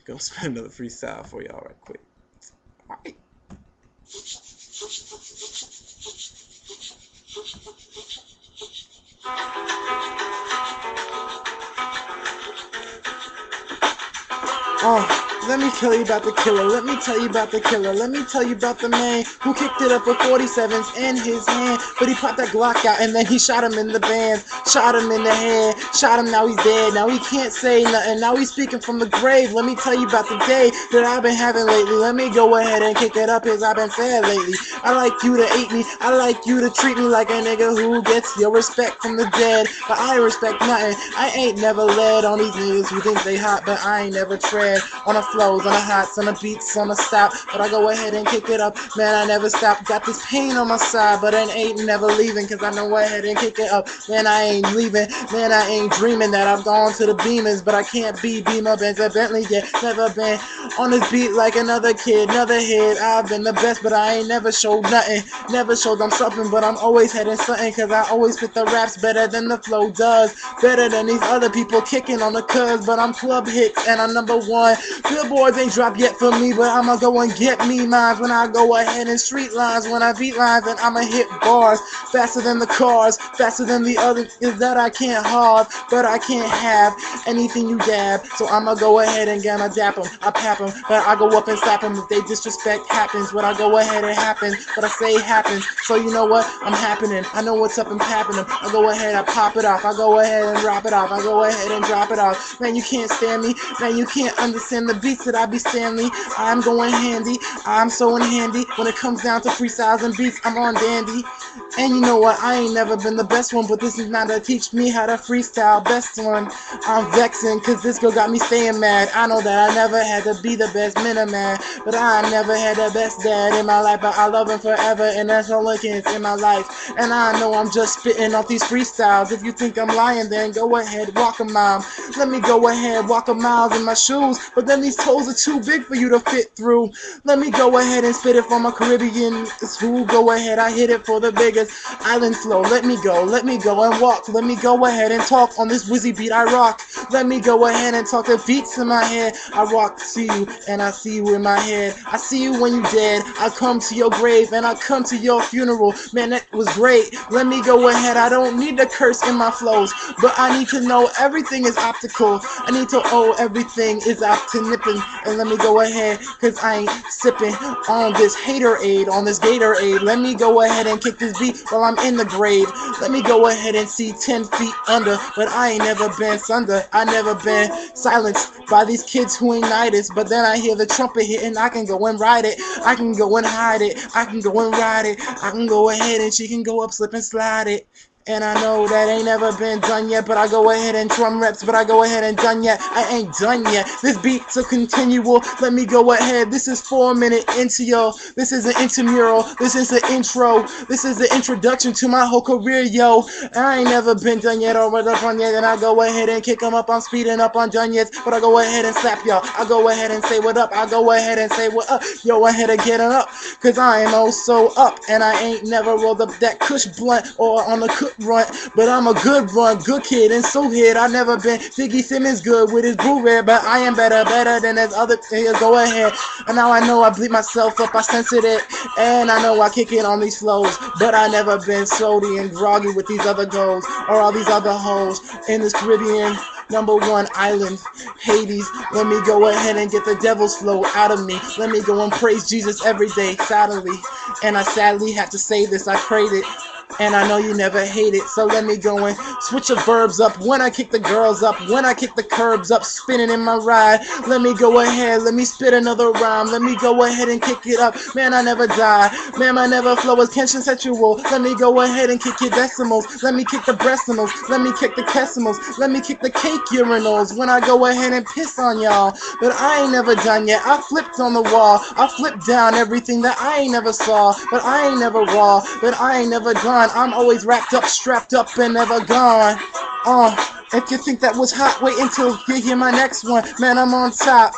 Go spin another freestyle for y'all right quick. Alright. Let me tell you about the killer. Let me tell you about the killer. Let me tell you about the man who kicked it up with 47s in his hand. But he popped that Glock out and then he shot him in the band. Shot him in the head. Shot him, now he's dead. Now he can't say nothing. Now he's speaking from the grave. Let me tell you about the day that I've been having lately. Let me go ahead and kick it up as I've been fed lately. I like you to hate me. I like you to treat me like a nigga who gets your respect from the dead. But I ain't respect nothing. I ain't never led on these niggas who think they hot, but I ain't never tread on the flows, on the hots, on the beats, on the stop. But I go ahead and kick it up, man, I never stop. Got this pain on my side, but I ain't never leaving, cause I know go ahead and kick it up. Man, I ain't leaving, man, I ain't dreaming that I've gone to the Beamers, but I can't be Beamer, Benz, or Bentley yet. Never been on this beat like another kid, another hit. I've been the best, but I ain't never showed nothing. Never showed I'm something, but I'm always heading something, cause I always fit the raps better than the flow does. Better than these other people kicking on the cuz, but I'm club hits and I'm number one. Billboards ain't dropped yet for me, but I'ma go and get me mines when I go ahead and street lines. When I beat lines, and I'ma hit bars faster than the cars, faster than the other is that I can't have, but I can't have anything you dab. So I'ma go ahead and gonna dap them, I pap them, but I go up and slap them. If they disrespect happens, but I go ahead and happen, but I say happens. So you know what? I'm happening. I know what's up and happening. I go ahead, I pop it off. I go ahead and drop it off. I go ahead and drop it off. Man, you can't stand me. Man, you can't understand the beats that I be Stanley. I'm going handy. I'm so in handy. When it comes down to freestyles and beats, I'm on dandy. And you know what? I ain't never been the best one, but this is not to teach me how to freestyle. Best one. I'm vexing, cause this girl got me staying mad. I know that I never had to be the best man, but I never had the best dad in my life, but I love him forever, and that's all it is in my life. And I know I'm just spitting off these freestyles. If you think I'm lying, then go ahead, walk a mile. Let me go ahead, walk a mile in my shoes, but then these toes are too big for you to fit through. Let me go ahead and spit it for my Caribbean school. Go ahead, I hit it for the biggest island flow. Let me go and walk. Let me go ahead and talk on this whizzy beat I rock. Let me go ahead and talk the beats in my head. I walk to you and I see you in my head. I see you when you dead. I come to your grave and I come to your funeral. Man, that was great. Let me go ahead. I don't need to curse in my flows, but I need to know everything is optical. I need to know everything is optinipping. And let me go ahead, cause I ain't sipping on this haterade, on this Gatorade. Let me go ahead and kick this beat while I'm in the grave. Let me go ahead and see 10 feet under, but I ain't never been sunder. I never been silenced by these kids who ain't nighters. But then I hear the trumpet hitting, I can go and ride it. I can go and hide it. I can go and ride it. I can go ahead and she can go up, slip and slide it. And I know that ain't never been done yet, but I go ahead and drum reps, but I go ahead and done yet. I ain't done yet. This beat's a continual. Let me go ahead. This is 4 minute into yo. This is an intramural. This is an intro. This is the introduction to my whole career, yo. I ain't never been done yet or done yet, and I go ahead and kick them up. I'm speeding up on done yet, but I go ahead and slap y'all. I go ahead and say what up. I go ahead and say what up. Yo, ahead of getting up, cause I am also up, and I ain't never rolled up that Kush blunt or on the cook run, but I'm a good run, good kid, and so hit. I never been Diggy Simmons good with his blue red, but I am better than his other players. Go ahead, and now I know I bleed myself up, I censored it, and I know I kick it on these flows, but I never been sody and groggy with these other goals or all these other hoes in this Caribbean #1 island, Hades. Let me go ahead and get the devil's flow out of me. Let me go and praise Jesus every day, sadly, and I sadly have to say this, I prayed it. And I know you never hate it, so let me go and switch the verbs up. When I kick the girls up, when I kick the curbs up, spinning in my ride. Let me go ahead, let me spit another rhyme. Let me go ahead and kick it up. Man, I never die. Man, my never flow is consensual. Let me go ahead and kick your decimals. Let me kick the breastimals. Let me kick the decimals. Let me kick the cake urinals. When I go ahead and piss on y'all. But I ain't never done yet. I flipped on the wall. I flipped down everything that I ain't never saw. But I ain't never raw. But I ain't never gone. I'm always wrapped up, strapped up, and never gone. If you think that was hot, wait until you hear my next one. Man, I'm on top.